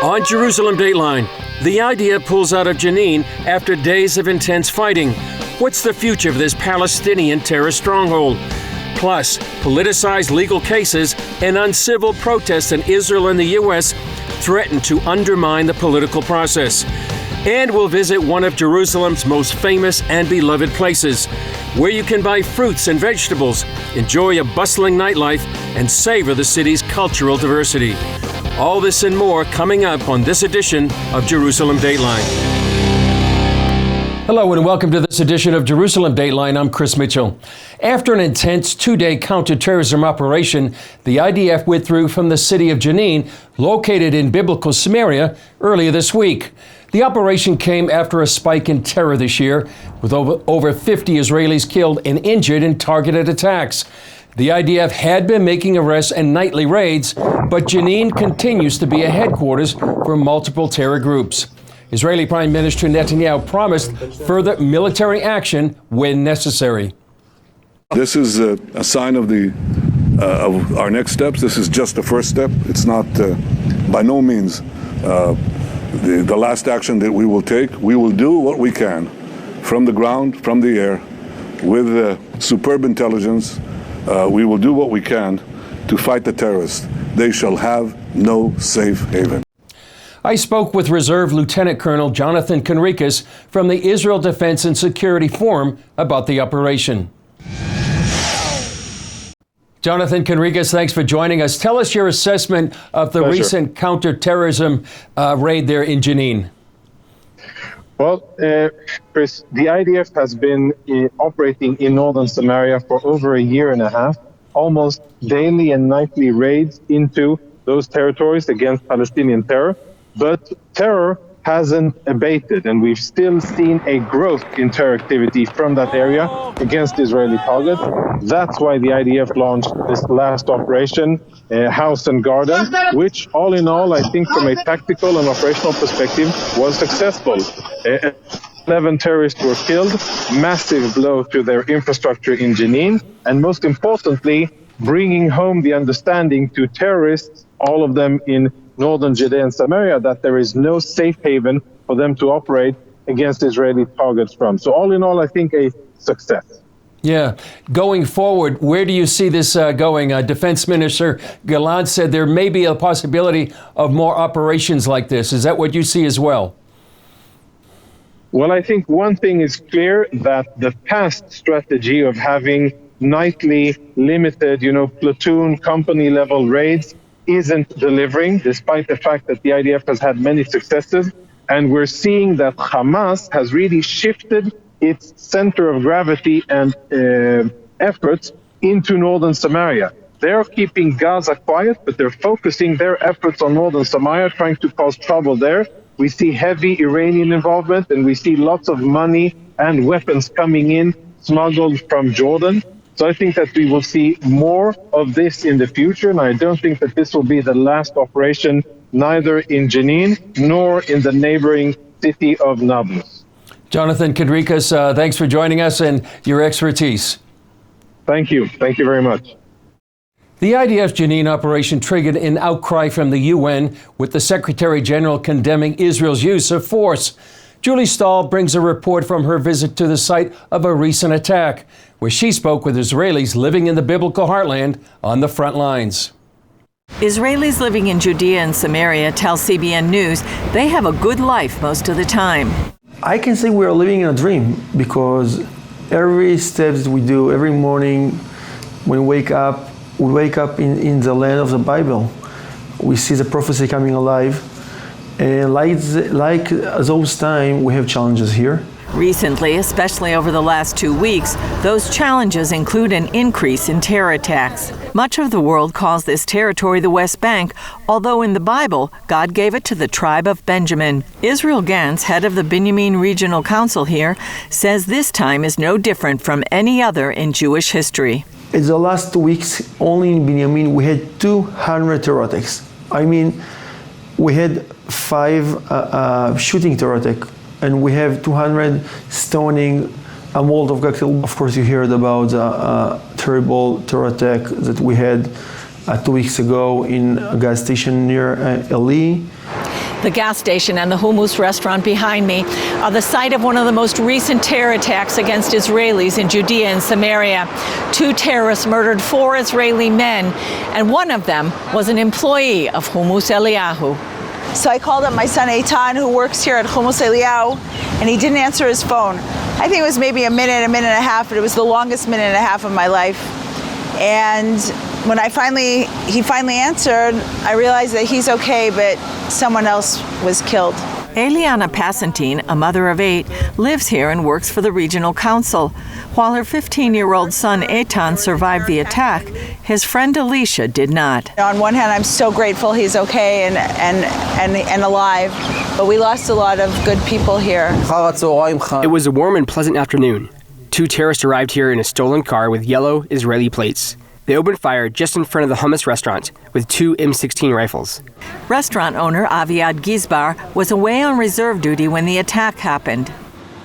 On Jerusalem Dateline, the idea pulls out of Jenin after days of intense fighting. What's the future of this Palestinian terrorist stronghold? Plus, politicized legal cases and uncivil protests in Israel and the U.S. threaten to undermine the political process. And we'll visit one of Jerusalem's most famous and beloved places, where you can buy fruits and vegetables, enjoy a bustling nightlife, and savor the city's cultural diversity. All this and more coming up on this edition of Jerusalem Dateline. Hello and welcome to this edition of Jerusalem Dateline. I'm Chris Mitchell. After an intense two-day counterterrorism operation, the IDF withdrew from the city of Jenin, located in biblical Samaria, earlier this week. The operation came after a spike in terror this year, with over 50 Israelis killed and injured in targeted attacks. The IDF had been making arrests and nightly raids, but Jenin continues to be a headquarters for multiple terror groups. Israeli Prime Minister Netanyahu promised further military action when necessary. This is a sign of our next steps. This is just the first step. It's not, by no means, the last action that we will take. We will do what we can from the ground, from the air, with superb intelligence. We will do what we can to fight the terrorists. They shall have no safe haven. I spoke with Reserve Lieutenant Colonel Jonathan Conricus from the Israel Defense and Security Forum about the operation. Jonathan Conricus, thanks for joining us. Tell us your assessment of the recent counterterrorism raid there in Jenin. Well, Chris, the IDF has been operating in northern Samaria for over a year and a half, almost daily and nightly raids into those territories against Palestinian terror. But terror hasn't abated, and we've still seen a growth in terror activity from that area against Israeli targets. That's why the IDF launched this last operation, House and Garden, which all in all, I think from a tactical and operational perspective, was successful. 11 terrorists were killed, massive blow to their infrastructure in Jenin, and most importantly, bringing home the understanding to terrorists, all of them in northern Judea and Samaria, that there is no safe haven for them to operate against Israeli targets from. So all in all, I think a success. Yeah. Going forward, where do you see this going? Defense Minister Gallant said there may be a possibility of more operations like this. Is that what you see as well? Well, I think one thing is clear, that the past strategy of having nightly limited, platoon company level raids isn't delivering, despite the fact that the IDF has had many successes. And we're seeing that Hamas has really shifted its center of gravity and efforts into northern Samaria. They're keeping Gaza quiet, but they're focusing their efforts on northern Samaria, trying to cause trouble there. We see heavy Iranian involvement, and we see lots of money and weapons coming in, smuggled from Jordan. So I think that we will see more of this in the future, and I don't think that this will be the last operation, neither in Jenin nor in the neighboring city of Nablus. Jonathan Conricus, thanks for joining us and your expertise. Thank you. Thank you very much. The IDF's Jenin operation triggered an outcry from the UN, with the Secretary General condemning Israel's use of force. Julie Stahl brings a report from her visit to the site of a recent attack, where she spoke with Israelis living in the biblical heartland on the front lines. Israelis living in Judea and Samaria tell CBN News they have a good life most of the time. I can say we are living in a dream, because every step that we do, every morning when we wake up in the land of the Bible. We see the prophecy coming alive. And like those times, we have challenges here. Recently, especially over the last 2 weeks, those challenges include an increase in terror attacks. Much of the world calls this territory the West Bank, although in the Bible, God gave it to the tribe of Benjamin. Israel Gantz, head of the Binyamin Regional Council here, says this time is no different from any other in Jewish history. In the last 2 weeks, only in Binyamin, we had 200 terror attacks. I mean, we had 5 shooting terror attacks, and we have 200 stoning, a Molotov cocktail. Of course, you heard about the terrible terror attack that we had 2 weeks ago in a gas station near Eli. The gas station and the hummus restaurant behind me are the site of one of the most recent terror attacks against Israelis in Judea and Samaria. 2 terrorists murdered 4 Israeli men, and one of them was an employee of Hummus Eliyahu. So I called up my son Eitan, who works here at Hummus Eliyahu, and he didn't answer his phone. I think it was maybe a minute and a half, but it was the longest minute and a half of my life. And when he finally answered, I realized that he's okay, but someone else was killed. Eliana Passantine, a mother of 8, lives here and works for the regional council. While her 15-year-old son Eitan survived the attack, his friend Alicia did not. On one hand, I'm so grateful he's okay and alive, but we lost a lot of good people here. It was a warm and pleasant afternoon. 2 terrorists arrived here in a stolen car with yellow Israeli plates. They opened fire just in front of the hummus restaurant with 2 M16 rifles. Restaurant owner Aviad Gizbar was away on reserve duty when the attack happened.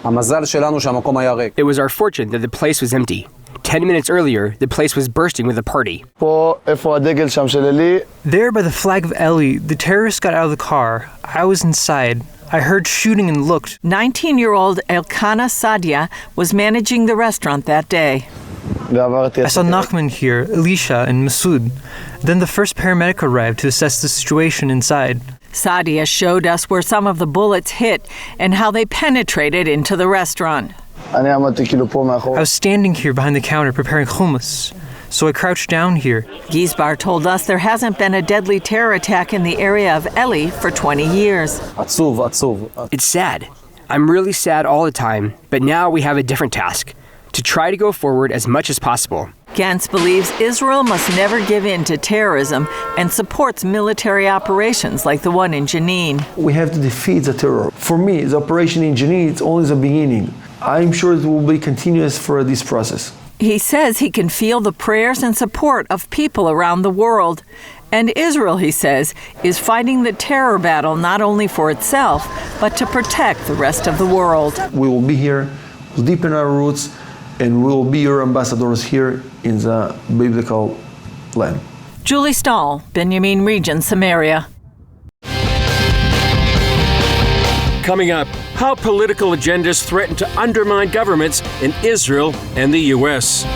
It was our fortune that the place was empty. 10 minutes earlier, the place was bursting with a party. There by the flag of Eli, the terrorists got out of the car. I was inside. I heard shooting and looked. 19-year-old Elkana Sadia was managing the restaurant that day. I saw Nachman here, Elisha, and Masood. Then the first paramedic arrived to assess the situation inside. Sadia showed us where some of the bullets hit and how they penetrated into the restaurant. I was standing here behind the counter preparing hummus, so I crouched down here. Gizbar told us there hasn't been a deadly terror attack in the area of Eli for 20 years. It's sad. I'm really sad all the time, but now we have a different task: to try to go forward as much as possible. Gantz believes Israel must never give in to terrorism and supports military operations like the one in Jenin. We have to defeat the terror. For me, the operation in Jenin is only the beginning. I'm sure it will be continuous for this process. He says he can feel the prayers and support of people around the world. And Israel, he says, is fighting the terror battle not only for itself, but to protect the rest of the world. We will be here, we'll deepen our roots, and we will be your ambassadors here in the biblical land. Julie Stahl, Benjamin Region, Samaria. Coming up, how political agendas threaten to undermine governments in Israel and the U.S.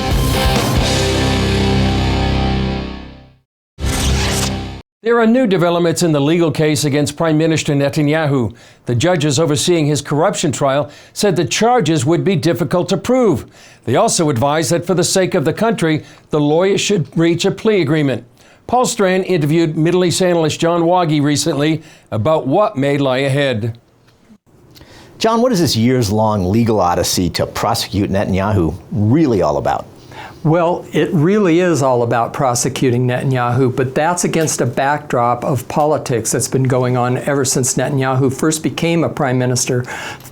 There are new developments in the legal case against Prime Minister Netanyahu. The judges overseeing his corruption trial said the charges would be difficult to prove. They also advised that for the sake of the country, the lawyers should reach a plea agreement. Paul Strand interviewed Middle East analyst John Wagi recently about what may lie ahead. John, what is this years-long legal odyssey to prosecute Netanyahu really all about? Well, it really is all about prosecuting Netanyahu, but that's against a backdrop of politics that's been going on ever since Netanyahu first became a prime minister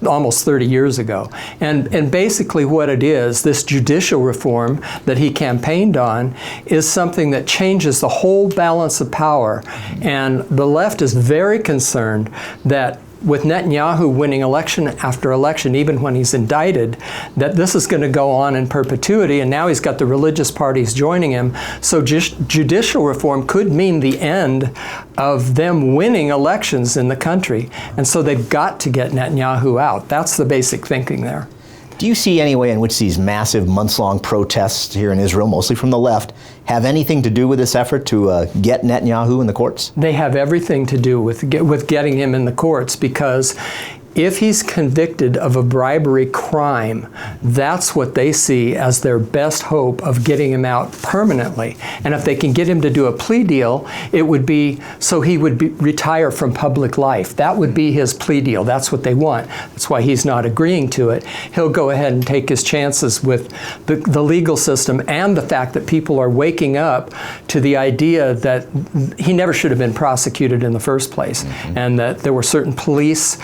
almost 30 years ago. And basically what it is, this judicial reform that he campaigned on, is something that changes the whole balance of power. And the left is very concerned that with Netanyahu winning election after election, even when he's indicted, that this is going to go on in perpetuity, and now he's got the religious parties joining him. So judicial reform could mean the end of them winning elections in the country. And so they've got to get Netanyahu out. That's the basic thinking there. Do you see any way in which these massive months-long protests here in Israel, mostly from the left, have anything to do with this effort to get Netanyahu in the courts? They have everything to do with getting him in the courts, because if he's convicted of a bribery crime, that's what they see as their best hope of getting him out permanently. And if they can get him to do a plea deal, it would be so he would retire from public life. That would be his plea deal. That's what they want. That's why he's not agreeing to it. He'll go ahead and take his chances with the legal system and the fact that people are waking up to the idea that he never should have been prosecuted in the first place, and that there were certain police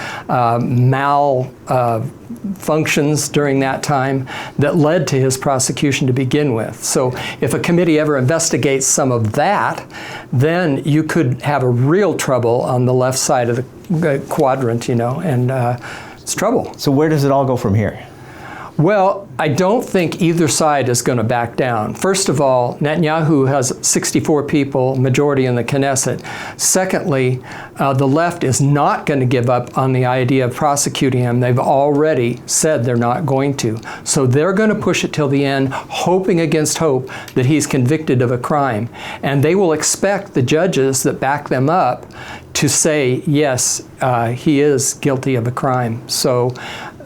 malfunctions during that time that led to his prosecution to begin with. So if a committee ever investigates some of that, then you could have a real trouble on the left side of the quadrant, you know, and it's trouble. So where does it all go from here? Well, I don't think either side is going to back down. First of all, Netanyahu has 64 people, majority in the Knesset. Secondly, the left is not going to give up on the idea of prosecuting him. They've already said they're not going to. So they're going to push it till the end, hoping against hope that he's convicted of a crime. And they will expect the judges that back them up to say, yes, he is guilty of a crime. So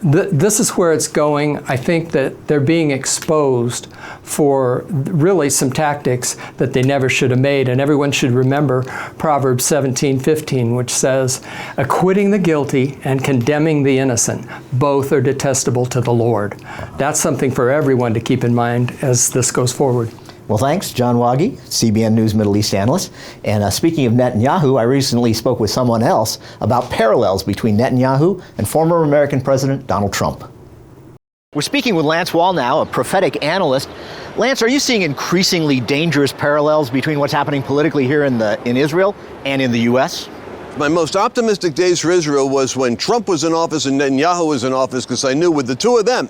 this is where it's going. I think that they're being exposed for really some tactics that they never should have made. And everyone should remember Proverbs 17:15, which says, acquitting the guilty and condemning the innocent, both are detestable to the Lord. That's something for everyone to keep in mind as this goes forward. Well, thanks, John Wagi, CBN News Middle East analyst. And speaking of Netanyahu, I recently spoke with someone else about parallels between Netanyahu and former American President Donald Trump. We're speaking with Lance Wall now, a prophetic analyst. Lance, are you seeing increasingly dangerous parallels between what's happening politically here in Israel and in the U.S.? My most optimistic days for Israel was when Trump was in office and Netanyahu was in office, because I knew with the two of them,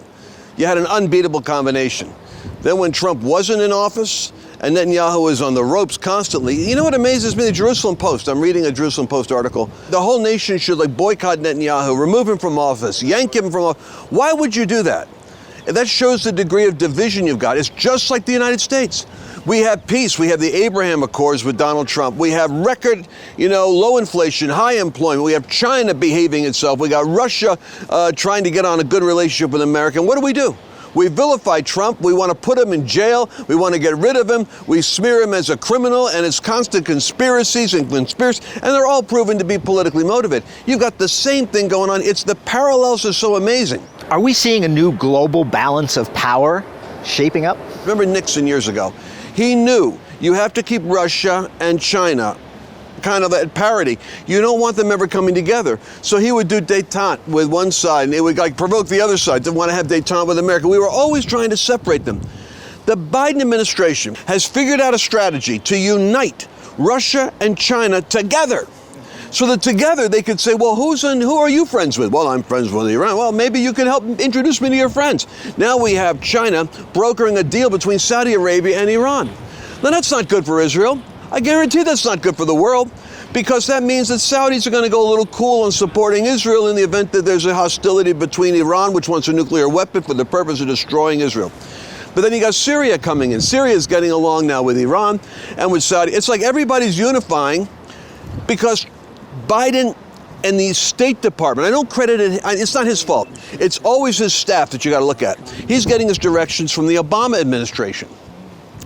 you had an unbeatable combination. Then when Trump wasn't in office and Netanyahu was on the ropes constantly, you know what amazes me? The Jerusalem Post, I'm reading a Jerusalem Post article. The whole nation should boycott Netanyahu, remove him from office, yank him from office. Why would you do that? That shows the degree of division you've got. It's just like the United States. We have peace. We have the Abraham Accords with Donald Trump. We have record, low inflation, high employment. We have China behaving itself. We got Russia trying to get on a good relationship with America. And what do? We vilify Trump. We want to put him in jail. We want to get rid of him. We smear him as a criminal, and it's constant conspiracies, and they're all proven to be politically motivated. You've got the same thing going on. It's the parallels are so amazing. Are we seeing a new global balance of power shaping up? Remember Nixon years ago? He knew you have to keep Russia and China kind of at parity. You don't want them ever coming together. So he would do détente with one side, and it would provoke the other side to want to have détente with America. We were always trying to separate them. The Biden administration has figured out a strategy to unite Russia and China together, so that together they could say, well, who are you friends with? Well, I'm friends with Iran. Well, maybe you can help introduce me to your friends. Now we have China brokering a deal between Saudi Arabia and Iran. Now that's not good for Israel. I guarantee that's not good for the world, because that means that Saudis are going to go a little cool on supporting Israel in the event that there's a hostility between Iran, which wants a nuclear weapon for the purpose of destroying Israel. But then you got Syria coming in. Syria is getting along now with Iran and with Saudi. It's like everybody's unifying because Biden and the State Department, I don't credit it, it's not his fault. It's always his staff that you got to look at. He's getting his directions from the Obama administration.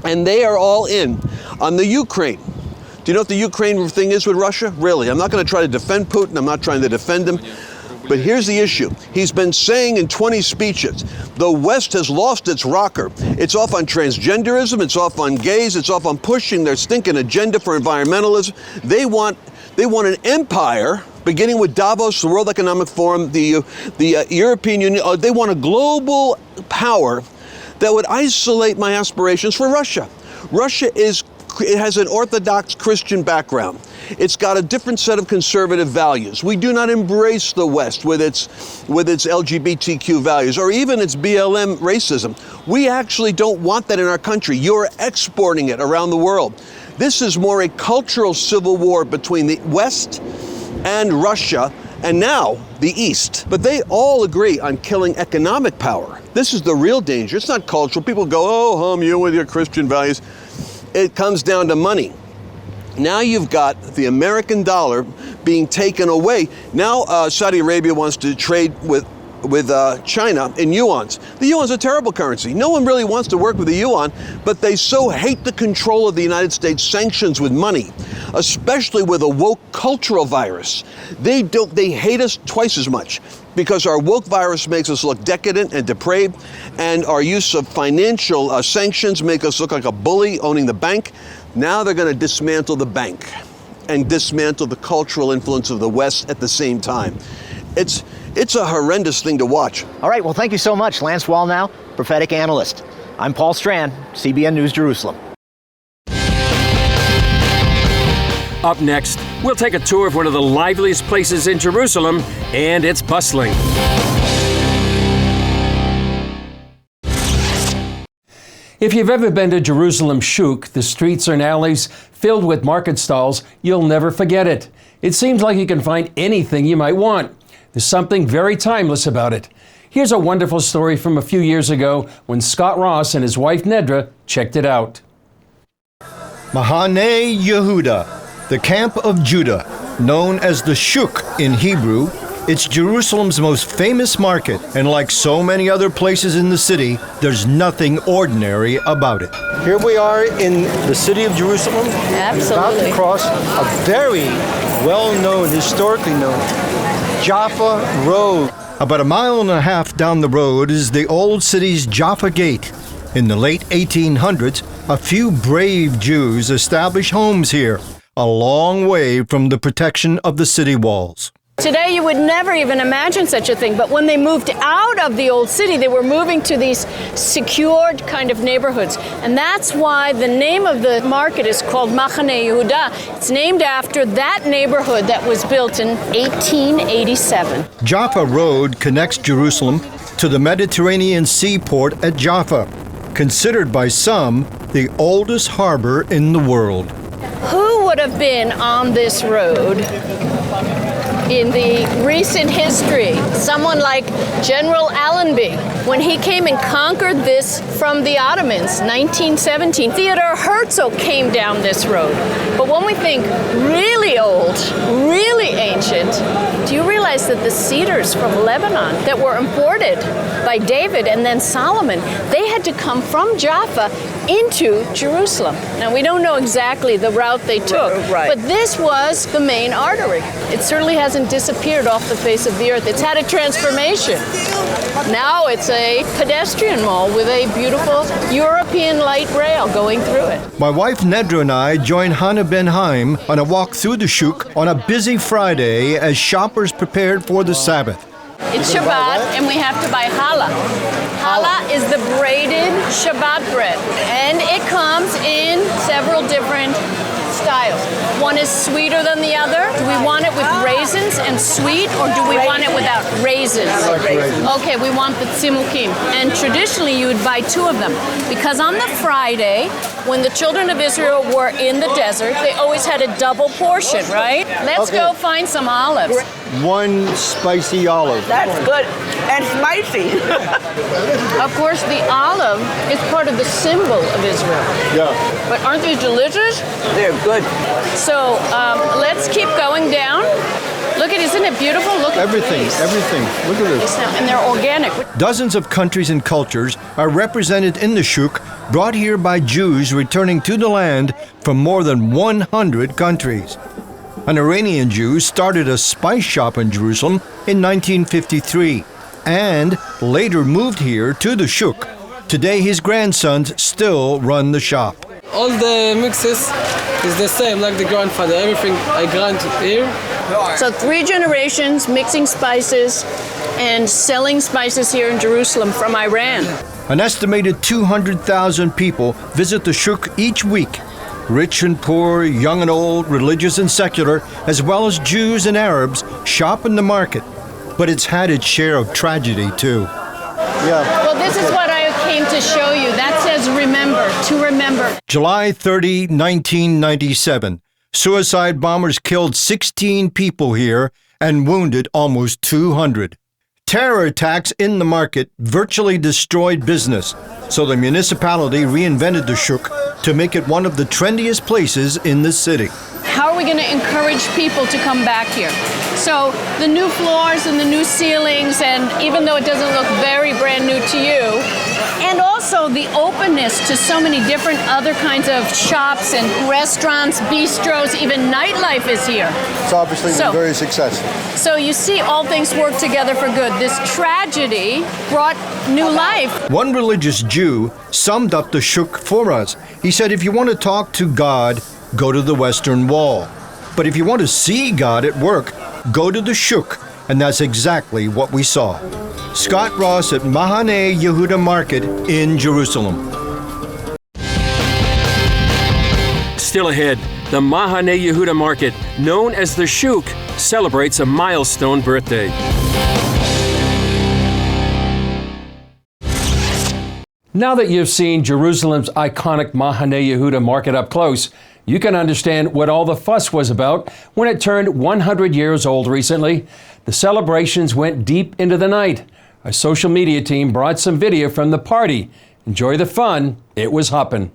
And they are all in on the Ukraine. Do you know what the Ukraine thing is with Russia? Really, I'm not going to try to defend Putin. I'm not trying to defend him. But here's the issue. He's been saying in 20 speeches, the West has lost its rocker. It's off on transgenderism. It's off on gays. It's off on pushing their stinking agenda for environmentalism. They want an empire, beginning with Davos, the World Economic Forum, the European Union. They want a global power that would isolate my aspirations for Russia. Russia has an Orthodox Christian background. It's got a different set of conservative values. We do not embrace the West with its LGBTQ values or even its BLM racism. We actually don't want that in our country. You're exporting it around the world. This is more a cultural civil war between the West and Russia, and now the East. But they all agree on killing economic power. This is the real danger. It's not cultural. People go, oh, you with your Christian values. It comes down to money. Now you've got the American dollar being taken away. Now Saudi Arabia wants to trade with China in yuans. The yuan's a terrible currency. No one really wants to work with the yuan, but they so hate the control of the United States sanctions with money, especially with a woke cultural virus. They hate us twice as much because our woke virus makes us look decadent and depraved, and our use of financial sanctions make us look like a bully owning the bank. Now they're going to dismantle the bank and dismantle the cultural influence of the West at the same time. It's a horrendous thing to watch. All right, well, thank you so much, Lance Wallnow, prophetic analyst. I'm Paul Strand, CBN News Jerusalem. Up next, we'll take a tour of one of the liveliest places in Jerusalem, and it's bustling. If you've ever been to Jerusalem Shuk, the streets and alleys filled with market stalls, you'll never forget it. It seems like you can find anything you might want. There's something very timeless about it. Here's a wonderful story from a few years ago when Scott Ross and his wife Nedra checked it out. Mahane Yehuda, the camp of Judah, known as the Shuk in Hebrew. It's Jerusalem's most famous market, and like so many other places in the city, there's nothing ordinary about it. Here we are in the city of Jerusalem. Absolutely. About to cross a very well-known, historically known, Jaffa Road. About a mile and a half down the road is the old city's Jaffa Gate. In the late 1800s, a few brave Jews established homes here, a long way from the protection of the city walls. Today you would never even imagine such a thing, but when they moved out of the old city, they were moving to these secured kind of neighborhoods. And that's why the name of the market is called Mahane Yehuda. It's named after that neighborhood that was built in 1887. Jaffa Road connects Jerusalem to the Mediterranean seaport at Jaffa, considered by some the oldest harbor in the world. Who would have been on this road in the recent history? Someone like General Allenby, when he came and conquered this from the Ottomans, 1917. Theodore Herzl came down this road. But when we think really old, really ancient, do you realize that the cedars from Lebanon that were imported by David and then Solomon, they had to come from Jaffa into Jerusalem. Now, we don't know exactly the route they took, but this was the main artery. It certainly hasn't disappeared off the face of the earth. It's had a transformation. Now it's a pedestrian mall with a beautiful European light rail going through it. My wife Nedra and I joined Hannah Ben Haim on a walk through the Shuk on a busy Friday as shoppers prepared for the Sabbath. It's Shabbat, and we have to buy challah. Challah is the braided Shabbat bread, and it comes in several different styles. One is sweeter than the other. Do we want it with raisins and sweet, or do we want it without raisins? Okay, we want the tzimukim. And traditionally, you would buy two of them, because on the Friday, when the children of Israel were in the desert, they always had a double portion, right? Let's go find some olives. One spicy olive. That's good and spicy. Of course, the olive is part of the symbol of Israel. Yeah. But aren't these delicious? They're good. So let's keep going down. Look at, isn't it beautiful? Look at everything. Look at this. And they're organic. Dozens of countries and cultures are represented in the Shuk, brought here by Jews returning to the land from more than 100 countries. An Iranian Jew started a spice shop in Jerusalem in 1953 and later moved here to the Shuk. Today his grandsons still run the shop. All the mixes is the same, like the grandfather. Everything I grind here. So 3 generations mixing spices and selling spices here in Jerusalem from Iran. An estimated 200,000 people visit the Shuk each week. Rich and poor, young and old, religious and secular, as well as Jews and Arabs shop in the market. But it's had its share of tragedy too. Yeah. Well, this is what I came to show you. That says remember, to remember. July 30, 1997. Suicide bombers killed 16 people here and wounded almost 200. Terror attacks in the market virtually destroyed business, so the municipality reinvented the Shuk to make it one of the trendiest places in the city. How are we going to encourage people to come back here? So the new floors and the new ceilings, and even though it doesn't look very brand new to you, and also the openness to so many different other kinds of shops and restaurants, bistros, even nightlife is here. It's obviously been very successful. So you see, all things work together for good. This tragedy brought new life. One religious Jew summed up the Shuk for us. He said, if you want to talk to God, go to the Western Wall. But if you want to see God at work, go to the Shuk. And that's exactly what we saw. Scott Ross at Mahane Yehuda Market in Jerusalem. Still ahead, the Mahane Yehuda Market, known as the Shuk, celebrates a milestone birthday. Now that you've seen Jerusalem's iconic Mahane Yehuda market up close, you can understand what all the fuss was about when it turned 100 years old recently. The celebrations went deep into the night. Our social media team brought some video from the party. Enjoy the fun. It was hoppin'.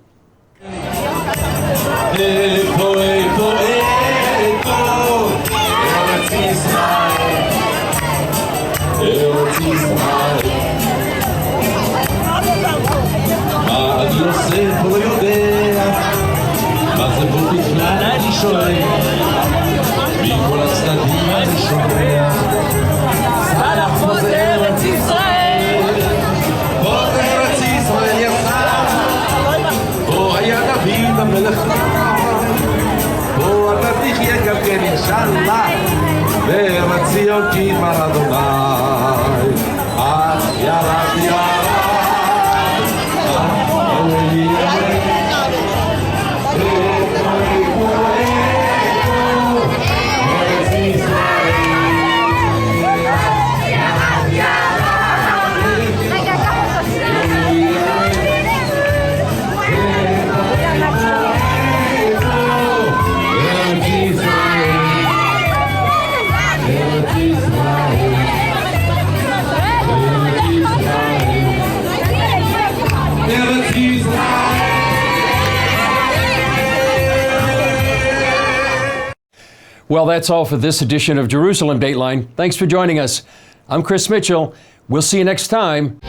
Well, that's all for this edition of Jerusalem Dateline. Thanks for joining us. I'm Chris Mitchell. We'll see you next time.